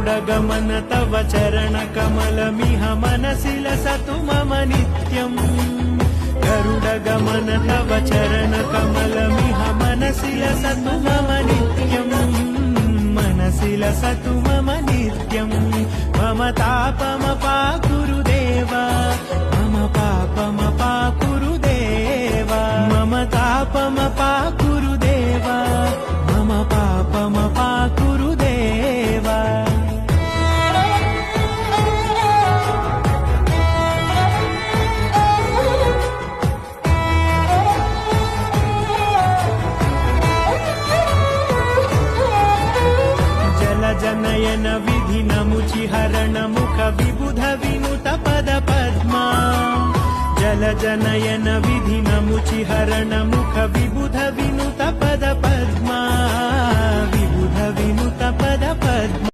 गरुडगमन तव चरणकमलमिह मनसि लसतु मम नित्यम् गरुडगमन तव चरणकमलमिह मनसि लसतु मम नित्यम् मनसि लसतु मम नित्यम् मम तापमपाकुरुदेव मम पापमपाकुरुदेव मम तापमपाकुरुदेव मम पापमपाकुरुदेव जनयन विधिनमुचिहरण मुख विबुध विनुत पद पद्मा जल जनयन विधिनमुचिहरण मुख विबुध विनुत पद पद्मा विबुध विनुत